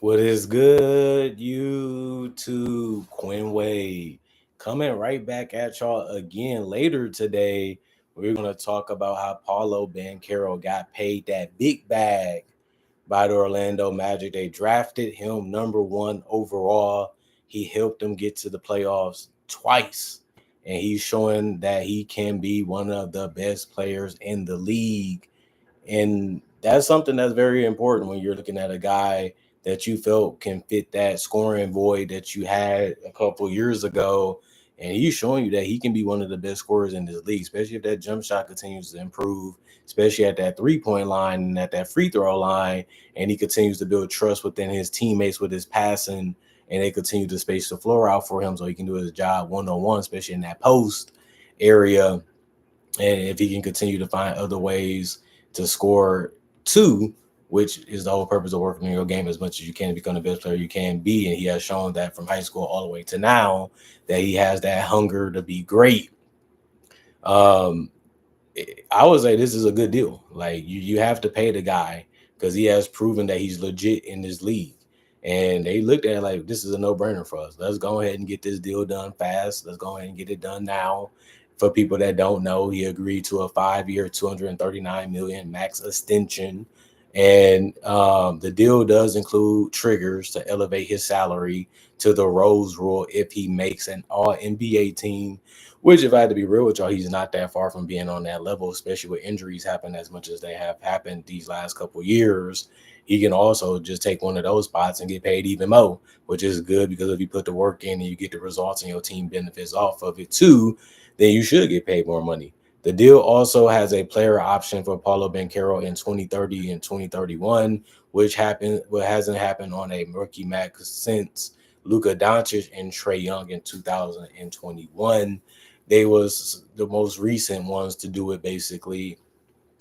What is good, YouTube? Quinn Wade coming right back at y'all again later today. We're gonna talk about how Paolo Banchero got paid that big bag by the Orlando Magic. They drafted him number one overall. He helped them get to the playoffs twice, and he's showing that he can be one of the best players in the league. And that's something that's very important when you're looking at a guy that you felt can fit that scoring void that you had a couple years ago. And he's showing you that he can be one of the best scorers in this league, especially if that jump shot continues to improve, especially at that 3 point line and at that free throw line. And he continues to build trust within his teammates with his passing, and they continue to space the floor out for him so he can do his job 1-on-1, especially in that post area. And if he can continue to find other ways to score two, which is the whole purpose of working on your game as much as you can to become the best player you can be. And he has shown that from high school all the way to now that he has that hunger to be great. Um, I would say this is a good deal. Like you have to pay the guy because he has proven that he's legit in this league. And they looked at it like this is a no-brainer for us. Let's go ahead and get this deal done fast. Let's go ahead and get it done now. For people that don't know, he agreed to a 5-year, 239 million max extension, and the deal does include triggers to elevate his salary to the Rose Rule if he makes an All NBA team. Which, if I had to be real with y'all, he's not that far from being on that level, especially with injuries happen as much as they have happened these last couple years. He can also just take one of those spots and get paid even more, which is good because if you put the work in and you get the results and your team benefits off of it too, then you should get paid more money. The deal also has a player option for Paulo Banchero in 2030 and 2031, which hasn't happened on a rookie max since Luka Doncic and Trey Young in 2021. They was the most recent ones to do it basically.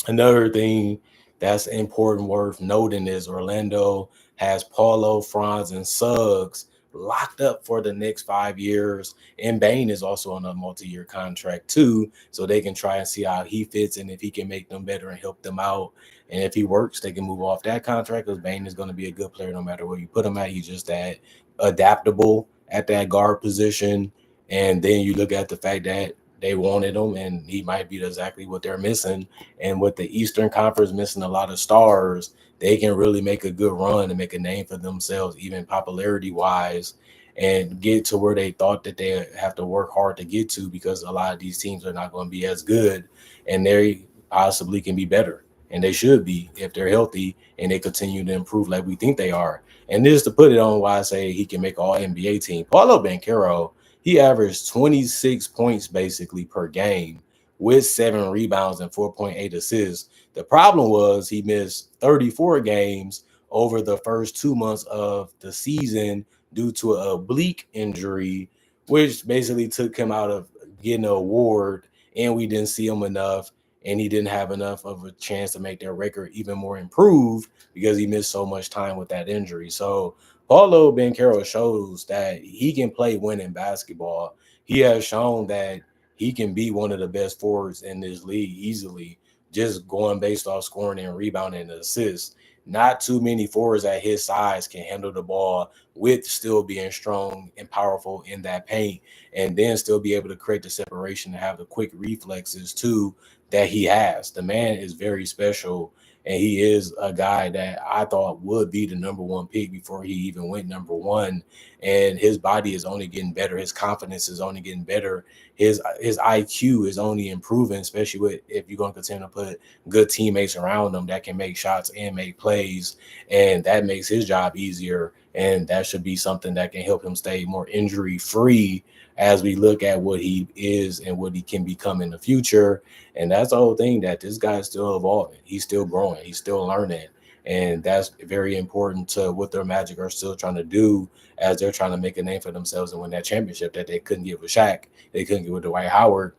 Another thing that's important worth noting is Orlando has Paulo, Franz, and Suggs locked up for the next 5 years. And Bain is also on a multi-year contract too. So they can try and see how he fits and if he can make them better and help them out. And if he works, they can move off that contract because Bain is going to be a good player no matter where you put him at. He's just that adaptable at that guard position. And then you look at the fact that they wanted him and he might be exactly what they're missing. And with the Eastern Conference missing a lot of stars, they can really make a good run and make a name for themselves, even popularity wise, and get to where they thought that they have to work hard to get to because a lot of these teams are not going to be as good and they possibly can be better. And they should be if they're healthy and they continue to improve like we think they are. And this to put it on why I say he can make all NBA team. Paulo Banchero, he averaged 26 points basically per game with 7 rebounds and 4.8 assists. The problem was he missed 34 games over the first 2 months of the season due to an oblique injury, which basically took him out of getting an award. And we didn't see him enough, and he didn't have enough of a chance to make their record even more improved because he missed so much time with that injury. So Paulo Banchero shows that he can play winning basketball. He has shown that he can be one of the best forwards in this league easily, just going based off scoring and rebounding and assists. Not too many forwards at his size can handle the ball with still being strong and powerful in that paint, and then still be able to create the separation and have the quick reflexes too that he has. The man is very special, and he is a guy that I thought would be the number one pick before he even went number one. And his body is only getting better. His confidence is only getting better. His IQ is only improving, especially with if you're going to continue to put good teammates around him that can make shots and make plays, and that makes his job easier. And that should be something that can help him stay more injury free as we look at what he is and what he can become in the future. And that's the whole thing that this guy is still evolving. He's still growing. He's still learning. And that's very important to what their Magic are still trying to do as they're trying to make a name for themselves and win that championship that they couldn't get with Shaq. They couldn't get with Dwight Howard.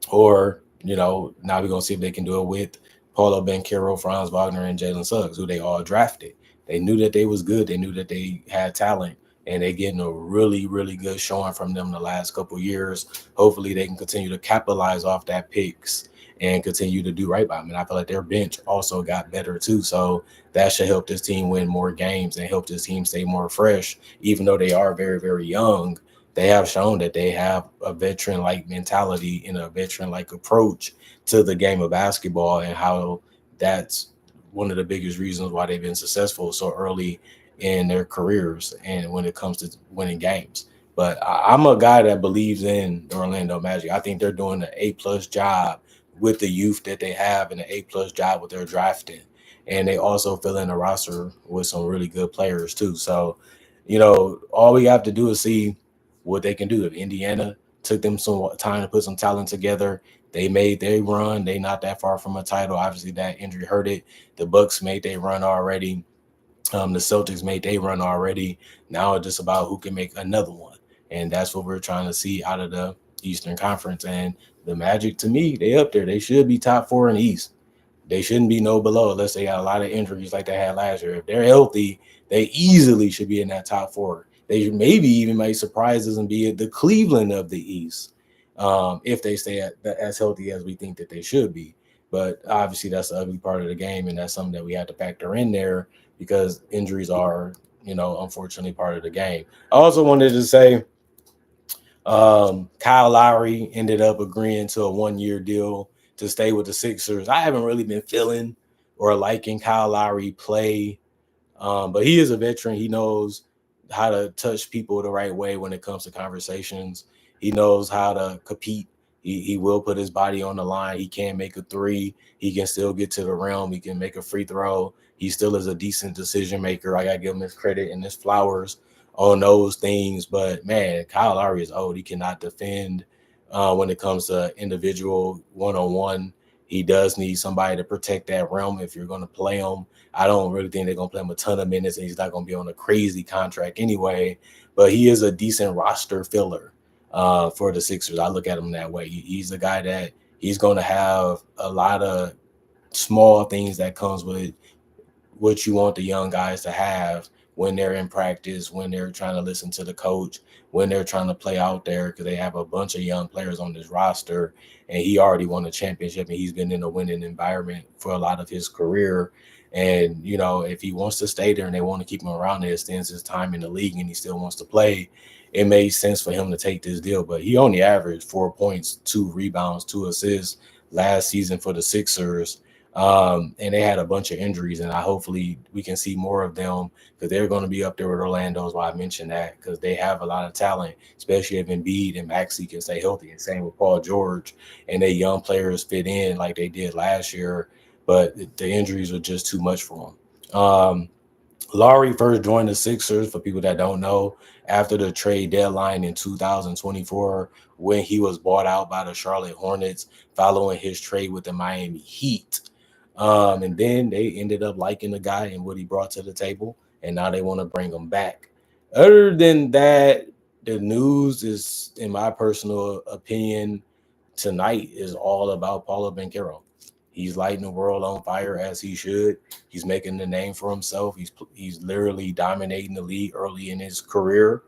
Or, now we're going to see if they can do it with Paulo Banchero, Franz Wagner, and Jalen Suggs, who they all drafted. They knew that they was good. They knew that they had talent. And they're getting a really, really good showing from them the last couple of years. Hopefully they can continue to capitalize off that picks and continue to do right by them. And I feel like their bench also got better too. So that should help this team win more games and help this team stay more fresh, even though they are very, very young. They have shown that they have a veteran like mentality and a veteran like approach to the game of basketball, and how that's one of the biggest reasons why they've been successful so early in their careers and when it comes to winning games. But I'm a guy that believes in the Orlando Magic. I think they're doing an A+ job with the youth that they have and an A+ job with their drafting. And they also fill in a roster with some really good players too. So, all we have to do is see what they can do. If Indiana took them some time to put some talent together, they made their run. They not that far from a title. Obviously, that injury hurt it. The Bucks made their run already. The Celtics made their run already. Now it's just about who can make another one, and that's what we're trying to see out of the Eastern Conference. And the Magic, to me, they up there. They should be top 4 in the East. They shouldn't be no below unless they got a lot of injuries like they had last year. If they're healthy, they easily should be in that top 4. They maybe even make surprises and be at the Cleveland of the East, if they stay as healthy as we think that they should be. But obviously, that's the ugly part of the game, and that's something that we have to factor in there because injuries are, unfortunately part of the game. I also wanted to say Kyle Lowry ended up agreeing to a 1-year deal to stay with the Sixers. I haven't really been feeling or liking Kyle Lowry play, but he is a veteran. He knows how to touch people the right way when it comes to conversations. He knows how to compete. He will put his body on the line. He can make a three. He can still get to the rim. He can make a free throw. He still is a decent decision maker. I got to give him his credit and his flowers on those things. But, man, Kyle Lowry is old. He cannot defend when it comes to individual one-on-one. He does need somebody to protect that rim if you're going to play him. I don't really think they're going to play him a ton of minutes, and he's not going to be on a crazy contract anyway. But he is a decent roster filler for the Sixers. I look at him that way. He's a guy that he's going to have a lot of small things that comes with what you want the young guys to have when they're in practice, when they're trying to listen to the coach, when they're trying to play out there, because they have a bunch of young players on this roster, and he already won a championship, and he's been in a winning environment for a lot of his career. And, if he wants to stay there and they want to keep him around, there extends his time in the league and he still wants to play, it made sense for him to take this deal. But he only averaged 4 points, 2 rebounds, 2 assists last season for the Sixers. And they had a bunch of injuries, and hopefully we can see more of them because they're going to be up there with Orlando's. Why I mentioned that, because they have a lot of talent, especially if Embiid and Maxey can stay healthy, and same with Paul George, and they young players fit in like they did last year, but the injuries were just too much for them. Lowry first joined the Sixers, for people that don't know, after the trade deadline in 2024, when he was bought out by the Charlotte Hornets following his trade with the Miami Heat. And then they ended up liking the guy and what he brought to the table, and now they want to bring him back. Other than that, the news is, in my personal opinion, tonight is all about Paolo Banchero. He's lighting the world on fire as he should. He's making the name for himself. He's literally dominating the league early in his career.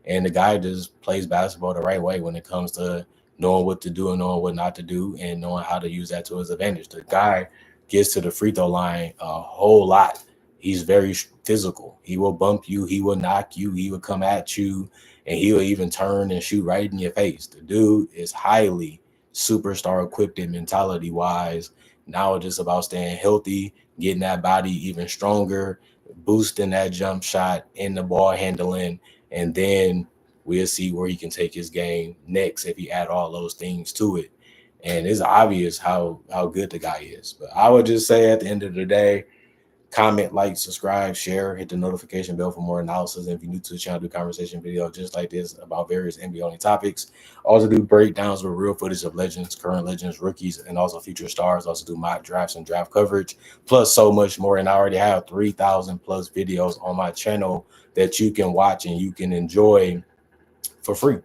And the guy just plays basketball the right way when it comes to knowing what to do and knowing what not to do and knowing how to use that to his advantage. The guy gets to the free throw line a whole lot. He's very physical. He will bump you. He will knock you. He will come at you. And he will even turn and shoot right in your face. The dude is highly superstar equipped mentality wise. Now it's just about staying healthy, getting that body even stronger, boosting that jump shot and the ball handling, and then we'll see where he can take his game next if he add all those things to it. And it's obvious how good the guy is. But I would just say, at the end of the day, comment, like, subscribe, share, hit the notification bell for more analysis. And if you're new to the channel, do conversation videos just like this about various NBA only topics. Also do breakdowns with real footage of legends, current legends, rookies, and also future stars. Also do mock drafts and draft coverage, plus so much more. And I already have 3,000 plus videos on my channel that you can watch and you can enjoy for free.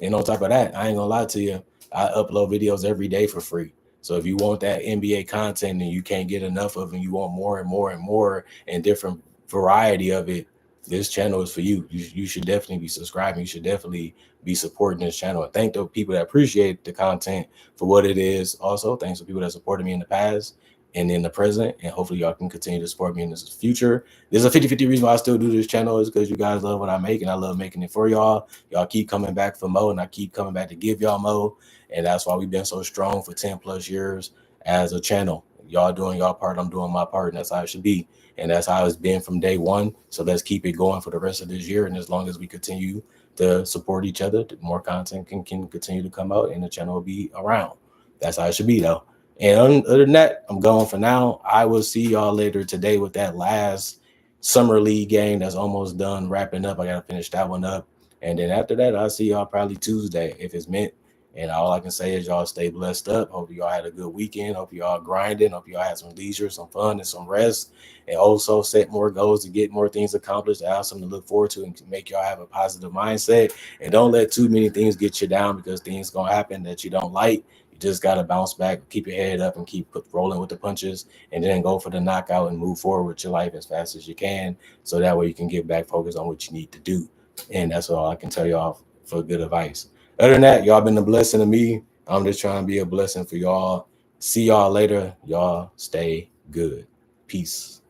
And on top of that, I ain't gonna lie to you, I upload videos every day for free. So if you want that NBA content and you can't get enough of it, and you want more and more and more and different variety of it, this channel is for you. You should definitely be subscribing. You should definitely be supporting this channel. And thank the people that appreciate the content for what it is. Also, thanks to people that supported me in the past and in the present. And hopefully y'all can continue to support me in the future. There's a 50-50 reason why I still do this channel is because you guys love what I make and I love making it for y'all. Y'all keep coming back for more and I keep coming back to give y'all more. And that's why we've been so strong for 10 plus years as a channel. Y'all doing y'all part, I'm doing my part, and that's how it should be. And that's how it's been from day one. So let's keep it going for the rest of this year. And as long as we continue to support each other, more content can continue to come out and the channel will be around. That's how it should be, though. And other than that, I'm going for now. I will see y'all later today with that last summer league game that's almost done wrapping up. I got to finish that one up. And then after that, I'll see y'all probably Tuesday if it's meant. And all I can say is y'all stay blessed up. Hope y'all had a good weekend. Hope y'all grinding. Hope y'all had some leisure, some fun, and some rest. And also set more goals to get more things accomplished, to have something to look forward to and to make y'all have a positive mindset. And don't let too many things get you down because things going to happen that you don't like. You just got to bounce back, keep your head up, and keep rolling with the punches, and then go for the knockout and move forward with your life as fast as you can. So that way you can get back focused on what you need to do. And that's all I can tell y'all for good advice. Other than that, y'all been a blessing to me. I'm just trying to be a blessing for y'all. See y'all later. Y'all stay good. Peace.